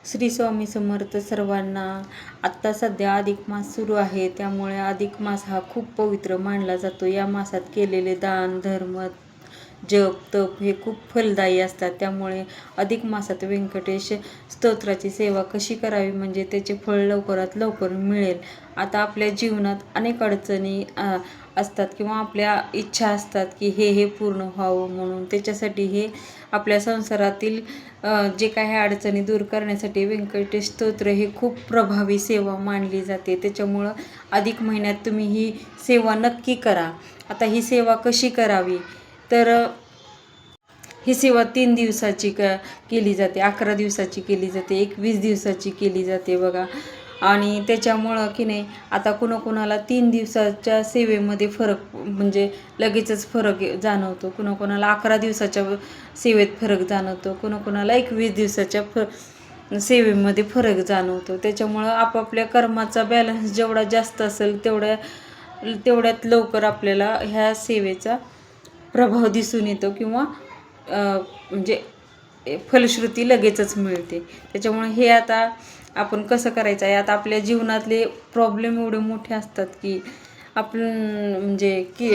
श्री स्वामी समर्थ सर्वांना. आत्ता सध्या अधिक मास सुरू आहे, त्यामुळे अधिक मास हा खूप पवित्र मानला जातो. या मासात केलेले दान धर्म जप तप हे खूप फलदायी असतात. त्यामुळे अधिक मासात व्यंकटेश स्तोत्राची सेवा कशी करावी म्हणजे त्याचे फळ लवकरात लवकर मिळेल. आता आपल्या जीवनात अनेक अडचणी असतात किंवा आपल्या इच्छा असतात की हे पूर्ण व्हावं म्हणून. त्याच्यासाठी हे आपल्या संसारातील जे काही अडचणी दूर करण्यासाठी व्यंकटेश स्तोत्र हे खूप प्रभावी सेवा मानली जाते. त्याच्यामुळं अधिक महिन्यात तुम्ही ही सेवा नक्की करा. आता ही सेवा कशी करावी तर ही सेवा 3 दिवसाची केली जाते, 11 दिवसाची केली जाते, 21 दिवसाची केली जाते बघा. आणि त्याच्यामुळं की नाही आता कुणाकुणाला 3 दिवसाच्या सेवेमध्ये फरक म्हणजे लगेचच फरक जाणवतो, कुणाकुणाला 11 दिवसाच्या सेवेत फरक जाणवतो, कुणाकुणाला 21 दिवसाच्या सेवेमध्ये फरक जाणवतो. त्याच्यामुळं आपापल्या कर्माचा बॅलन्स जेवढा जास्त असेल तेवढ्यात लवकर आपल्याला ह्या सेवेचा प्रभाव दिसून येतो किंवा म्हणजे फलश्रुती लगेचच मिळते. त्याच्यामुळे हे आता आपण कसं करायचं आहे. आता आपल्या जीवनातले प्रॉब्लेम एवढे मोठे असतात की आपण म्हणजे की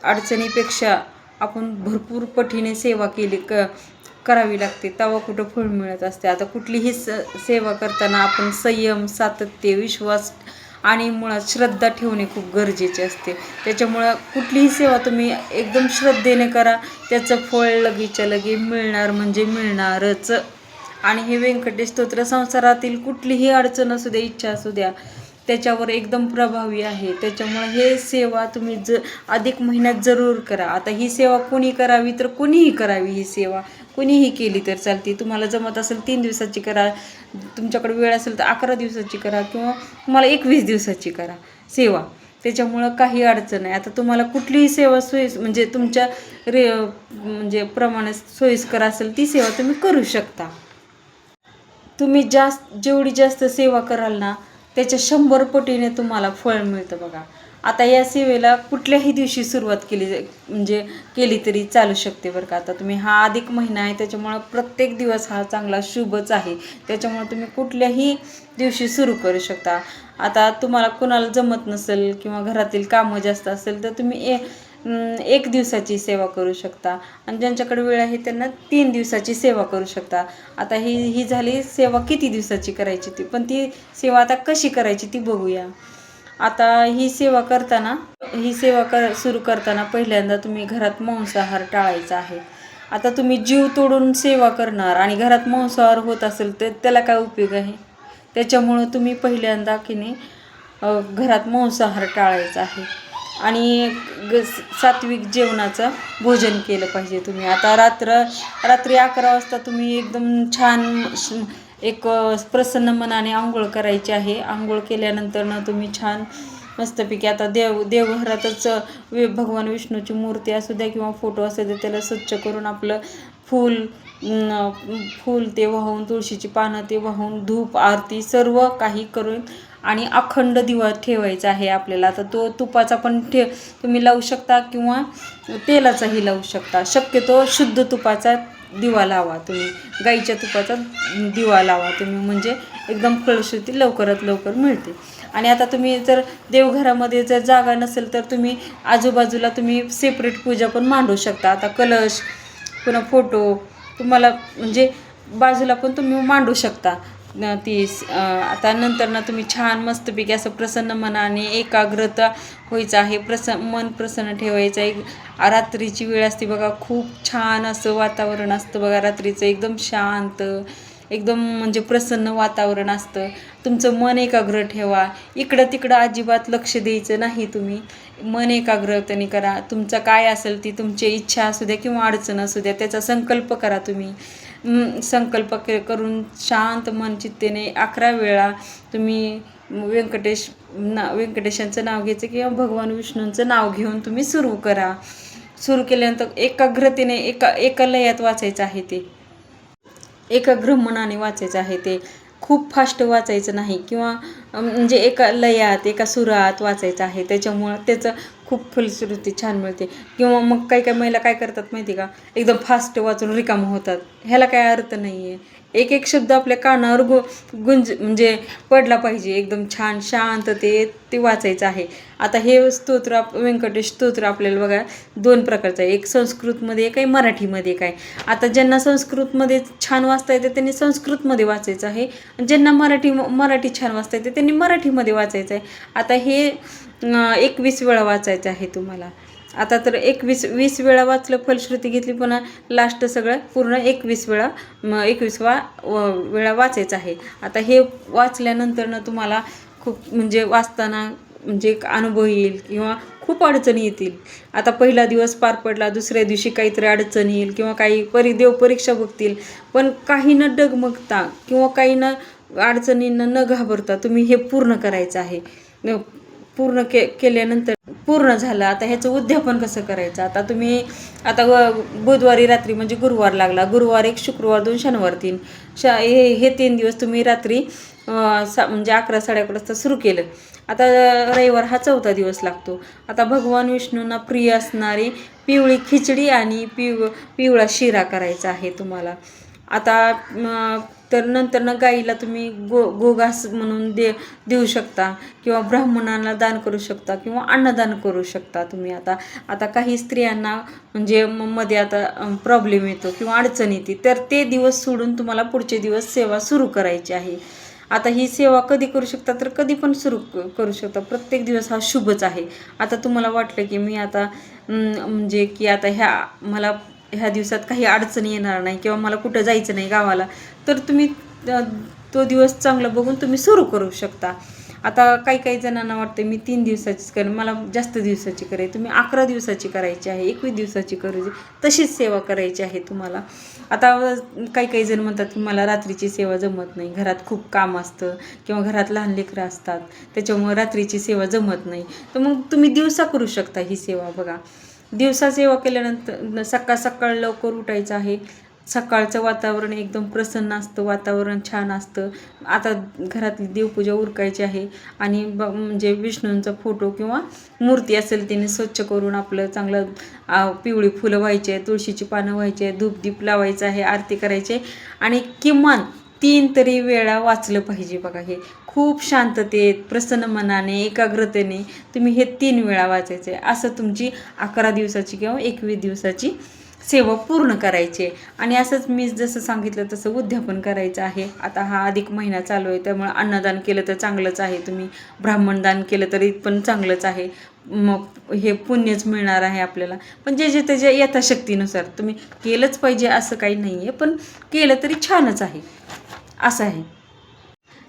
अडचणीपेक्षा आपण भरपूर पटीने सेवा करावी लागते, तेव्हा कुठं फळ मिळत असते. आता कुठलीही सेवा करताना आपण संयम सातत्य विश्वास आणि मुळात श्रद्धा ठेवणे खूप गरजेचे असते. त्याच्यामुळं कुठलीही सेवा तुम्ही एकदम श्रद्धेने करा, त्याचं फळ लगेच्या लगे मिळणार म्हणजे मिळणारच. आणि हे व्यंकटेश स्तोत्र संसारातील कुठलीही अडचण असू द्या इच्छा असू द्या त्याच्यावर एकदम प्रभावी आहे. त्याच्यामुळे हे सेवा तुम्ही अधिक महिन्यात जरूर करा. आता ही सेवा कोणी करावी तर कोणीही करावी. ही सेवा कोणीही केली तर चालते. तुम्हाला जमत असेल 3 दिवसाची करा, तुमच्याकडे वेळ असेल तर 11 दिवसाची करा किंवा तुम्हाला 21 दिवसाची करा सेवा. त्याच्यामुळं काही अडचण नाही. आता तुम्हाला कुठलीही सेवा म्हणजे तुमच्या म्हणजे प्रमाणे सोयीस्कर असेल ती सेवा तुम्ही करू शकता. तुम्ही जेवढी जास्त सेवा कराल ना त्याच्या 100 पटीने तुम्हाला फळ मिळतं बघा. आता या सेवेला कुठल्याही दिवशी सुरुवात केली तरी चालू शकते बरं का. आता तुम्ही हा अधिक महिना आहे त्याच्यामुळं प्रत्येक दिवस हा चांगला शुभच आहे. त्याच्यामुळे तुम्ही कुठल्याही दिवशी सुरू करू शकता. आता तुम्हाला कोणाला जमत नसेल किंवा घरातील कामं जास्त असेल तर तुम्ही 1 दिवसाची सेवा करू शकता आणि ज्यांच्याकडे वेळ आहे त्यांना 3 दिवसाची सेवा करू शकता. आता ही झाली सेवा किती दिवसाची करायची ती, पण ती सेवा आता कशी करायची ती बघूया. आता ही सेवा सुरू करताना पहिल्यांदा तुम्ही घरात मांसाहार टाळायचा आहे. आता तुम्ही जीव तोडून सेवा करणार आणि घरात मांसाहार होत असेल तर त्याला काय उपयोग आहे. त्याच्यामुळं तुम्ही पहिल्यांदा की नाही घरात मांसाहार टाळायचा आहे आणि सात्विक जेवणाचं भोजन केलं पाहिजे तुम्ही. आता रात्री 11 वाजता तुम्ही एकदम छान एक प्रसन्न मनाने आंघोळ करायची आहे. आंघोळ केल्यानंतर तुम्ही छान मस्तपैकी आता देवघरातच भगवान विष्णूची मूर्ती असू द्या किंवा फोटो असू द्या त्याला स्वच्छ करून आपलं फूल ते वाहून, तुळशीची पानं ते वाहून, धूप आरती सर्व काही करून आणि अखंड दिवा ठेवायचा आहे आपल्याला. आता तो तुपाचा पण तुम्ही लावू शकता किंवा तेलाचाही लावू शकता. शक्यतो शुद्ध तुपाचा दिवा लावा तुम्ही, गाईच्या तुपाचा दिवा लावा तुम्ही, म्हणजे एकदम फलश्रुती लवकरात लवकर मिळते. आणि आता तुम्ही जर देवघरामध्ये जर जागा नसेल तर तुम्ही आजूबाजूला तुम्ही सेपरेट पूजा पण मांडू शकता. आता कलश पुन्हा फोटो तुम्हाला म्हणजे बाजूला पण तुम्ही मांडू शकता. आता नंतर तुम्ही छान मस्तपैकी असं प्रसन्न मनाने एकाग्रता व्हायचं आहे, मन प्रसन्न ठेवायचं आहे. रात्रीची वेळ असते बघा, खूप छान असं वातावरण असतं बघा रात्रीचं, एकदम शांत एकदम म्हणजे प्रसन्न वातावरण असतं. तुमचं मन एकाग्र ठेवा, इकडं तिकडं अजिबात लक्ष द्यायचं नाही. तुम्ही मन एकाग्रतेने करा. तुमचं काय असेल ती तुमची इच्छा असू द्या किंवा अडचण असू द्या त्याचा संकल्प करा तुम्ही. संकल्प करून शांत मनचित्तेने 11 वेळा तुम्ही व्यंकटेशांचं नाव घ्यायचं किंवा भगवान विष्णूंचं नाव घेऊन तुम्ही सुरू करा. सुरू केल्यानंतर एकाग्रतेने एका लयात वाचायचं आहे ते, एकाग्र मनाने वाचायचं आहे ते. खूप फास्ट वाचायचं नाही किंवा म्हणजे एका लयात एका सुरात वाचायचं आहे. त्याच्यामुळं त्याचं खूप फलश्रुती छान मिळते. किंवा मग काही महिला काय करतात माहिती का, एकदम फास्ट वाचून रिकामं होतात. ह्याला काय अर्थ नाही आहे. एक एक शब्द आपल्या कानावर गुंज म्हणजे पडला पाहिजे, एकदम छान शांततेत ते वाचायचं आहे. आता हे स्तोत्र व्यंकटेश स्तोत्र आपल्याला बघा 2 प्रकारचं आहे, एक संस्कृतमध्ये एक आहे, मराठीमध्ये एक आहे. आता ज्यांना संस्कृतमध्ये छान वाचता येते त्यांनी संस्कृतमध्ये वाचायचं आहे, ज्यांना मराठी छान वाचता येते त्यांनी मराठीमध्ये वाचायचं आहे. आता हे 21 वेळा वाचायचं आहे तुम्हाला. आता तर 20 वेळा वाचलं, फलश्रुती घेतली, पुन्हा लास्ट सगळं पूर्ण 21 वेळा 21वा वेळा वाचायचं आहे. आता हे वाचल्यानंतर ना तुम्हाला खूप म्हणजे वाचताना म्हणजे एक अनुभव येईल किंवा खूप अडचणी येतील. आता पहिला दिवस पार पडला, दुसऱ्या दिवशी काहीतरी अडचण येईल किंवा काही देव परीक्षा बघतील, पण काही न डगमगता किंवा काही न अडचणींना न घाबरता तुम्ही हे पूर्ण करायचं आहे. पूर्ण केल्यानंतर पूर्ण झालं. आता ह्याचं उद्यापन कसं करायचं, आता तुम्ही आता बुधवारी रात्री म्हणजे गुरुवार लागला, गुरुवार 1, शुक्रवार 2, शनिवार 3, हे 3 दिवस तुम्ही रात्री म्हणजे 11 साडे 11 वाजता सुरू केलं. आता रविवार हा 4था दिवस लागतो. आता भगवान विष्णूंना प्रिय असणारी पिवळी खिचडी आणि पिवळा शिरा करायचा आहे तुम्हाला. आता तर नंतर गाईला तुम्ही गोघास म्हणून देऊ शकता किंवा ब्राह्मणांना दान करू शकता किंवा अन्नदान करू शकता तुम्ही. आता काही स्त्रियांना म्हणजे मध्ये आता प्रॉब्लेम येतो किंवा अडचण येते, तर ते दिवस सोडून तुम्हाला पुढचे दिवस सेवा सुरू करायची आहे. आता ही सेवा कधी करू शकता, तर कधी पण सुरू करू शकता. प्रत्येक दिवस हा शुभच आहे. आता तुम्हाला वाटलं की मी आता म्हणजे की आता मला ह्या दिवसात काही अडचणी येणार नाही किंवा मला कुठं जायचं नाही गावाला, तर तुम्ही तो दिवस चांगला बघून तुम्ही सुरू करू शकता. आता काही जणांना वाटते मी 3 दिवसाचीच करेन, मला जास्त दिवसाची करायची, तुम्ही 11 दिवसाची करायची आहे, 21 दिवसाची करायची, तशीच सेवा करायची आहे तुम्हाला. आता काही जण म्हणतात की मला रात्रीची सेवा जमत नाही, घरात खूप काम असतं किंवा घरात लहान लेकरं असतात, त्याच्यामुळे रात्रीची सेवा जमत नाही, तर मग तुम्ही दिवसा करू शकता ही सेवा. बघा, दिवसा सेवा केल्यानंतर सकाळ लवकर उठायचं आहे. सकाळचं वातावरण एकदम प्रसन्न असतं, वातावरण छान असतं. आता घरातली देवपूजा उरकायची आहे आणि म्हणजे विष्णूंचा फोटो किंवा मूर्ती असेल तिने स्वच्छ करून आपलं चांगलं पिवळी फुलं व्हायची आहे, तुळशीची पानं व्हायची आहे, धूपदीप लावायचं आहे, आरती करायची आणि किमान 3 तरी वेळा वाचलं पाहिजे. बघा, हे खूप शांततेत प्रसन्न मनाने एकाग्रतेने तुम्ही हे 3 वेळा वाचायचे. असं तुमची 11 दिवसाची किंवा 21 दिवसाची सेवा पूर्ण करायची. आणि असंच मी जसं सांगितलं तसं उद्यापन करायचं आहे. आता हा अधिक महिना चालू आहे, त्यामुळे अन्नदान केलं तर चांगलंच आहे, तुम्ही ब्राह्मणदान केलं तरी पण चांगलंच आहे, मग हे पुण्यच मिळणार आहे आपल्याला. पण जे त्याच्या यथाशक्तीनुसार तुम्ही केलंच पाहिजे असं काही नाही आहे, पण केलं तरी छानच आहे असं आहे.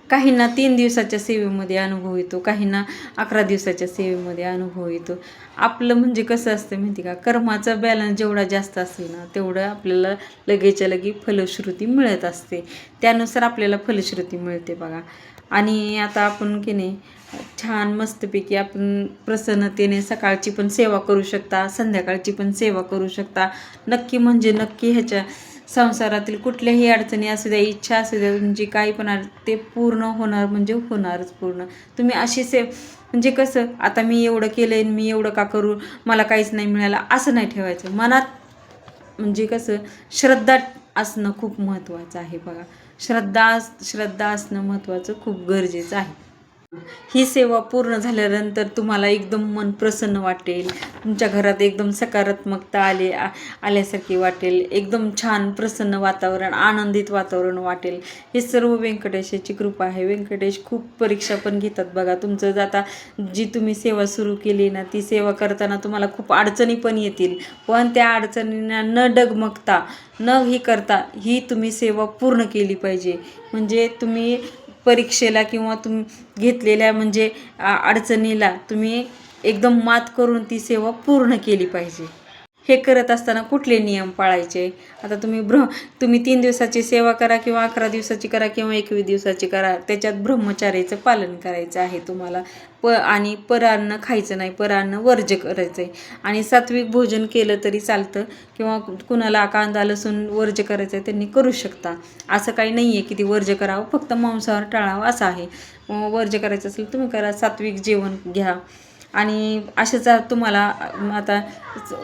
काहींना 3 दिवसाच्या सेवेमध्ये अनुभव येतो, काहींना 11 दिवसाच्या सेवेमध्ये अनुभव येतो. आपलं म्हणजे कसं असतं माहिती का, कर्माचा बॅलन्स जेवढा जास्त असेल ना तेवढं आपल्याला लगेच्या लगे फलश्रुती मिळत असते, त्यानुसार आपल्याला फलश्रुती मिळते बघा. आणि आता आपण की नाही छान मस्तपैकी आपण प्रसन्नतेने सकाळची पण सेवा करू शकता, संध्याकाळची पण सेवा करू शकता. नक्की म्हणजे नक्की ह्याच्या संसारातील कुठल्याही अडचणी असू द्या, इच्छा असू द्या, तुमची काही पण ते पूर्ण होणार म्हणजे होणारच पूर्ण. तुम्ही अशी म्हणजे कसं, आता मी एवढं केलं आहे, मी एवढं का करू, मला काहीच नाही मिळालं, असं नाही ठेवायचं. मनात म्हणजे कसं श्रद्धा असणं खूप महत्त्वाचं आहे बघा. श्रद्धा असणं महत्त्वाचं खूप गरजेचं आहे. ही सेवा पूर्ण झाल्यानंतर तुम्हाला एकदम मन प्रसन्न वाटेल, तुमच्या घरात एकदम सकारात्मकता आल्यासारखी वाटेल, एकदम छान प्रसन्न वातावरण, आनंदित वातावरण वाटेल. हे सर्व व्यंकटेशाची कृपा आहे. व्यंकटेश खूप परीक्षा पण घेतात बघा. तुमचं आता जी तुम्ही सेवा सुरू केली ना, ती सेवा करताना तुम्हाला खूप अडचणी पण येतील, पण त्या अडचणींना न डगमगता न ही करता ही तुम्ही सेवा पूर्ण केली पाहिजे. म्हणजे तुम्ही परीक्षेला किंवा तुम्ही घेतलेल्या म्हणजे अडचणीला तुम्ही एकदम मात करून ती सेवा पूर्ण केली पाहिजे. हे करत असताना कुठले नियम पाळायचे, आता तुम्ही 3 दिवसाची सेवा करा किंवा 11 दिवसाची करा किंवा 21 दिवसाची करा, त्याच्यात ब्रह्मचार्याचं पालन करायचं आहे तुम्हाला. आणि परान्न खायचं नाही, परान्न वर्ज्य करायचं आहे. आणि सात्विक भोजन केलं तरी चालतं किंवा कुणाला कांदा लसूण वर्ज्य करायचं आहे त्यांनी करू शकता. असं काही नाही आहे की ती वर्ज्य करावं, फक्त मांसाहार टाळावं असं आहे. वर्ज्य करायचं असेल तुम्ही करा, सात्विक जेवण घ्या. आणि अशाच तुम्हाला आता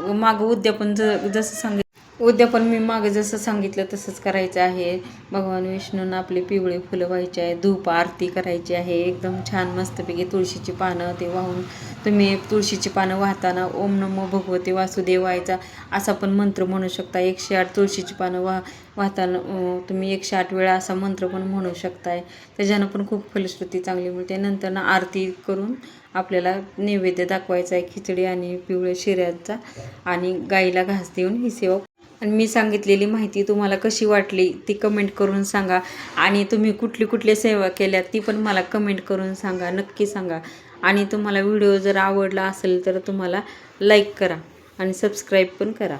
मागं उद्यापन जसं उद्या पण मी मागे जसं सांगितलं तसंच करायचं आहे. भगवान विष्णूंना आपले पिवळे फुलं व्हायचे आहे, धूप आरती करायची आहे. एकदम छान मस्तपैकी तुळशीची पानं ते वाहून तुम्ही तुळशीची पानं वाहताना ओम नमो भगवते वासुदेवायचा असा पण मंत्र म्हणू शकता. 108 तुळशीची पानं वाहताना तुम्ही 108 वेळा असा मंत्र पण म्हणू शकताय. त्याच्यानं पण खूप फलश्रुती चांगली मिळते. नंतर ना आरती करून आपल्याला नैवेद्य दाखवायचा आहे, खिचडी आणि पिवळ्या शिऱ्याचा, आणि गाईला घास देऊन ही सेवा. आणि मी सांगितलेली माहिती तुम्हाला कशी वाटली ती कमेंट करून सांगा. आणि तुम्ही कुठली सेवा केल्या ती पण मला कमेंट करून सांगा, नक्की सांगा. आणि तुम्हाला व्हिडिओ जर आवडला असेल तर तुम्हाला लाईक करा आणि सबस्क्राईब पण करा.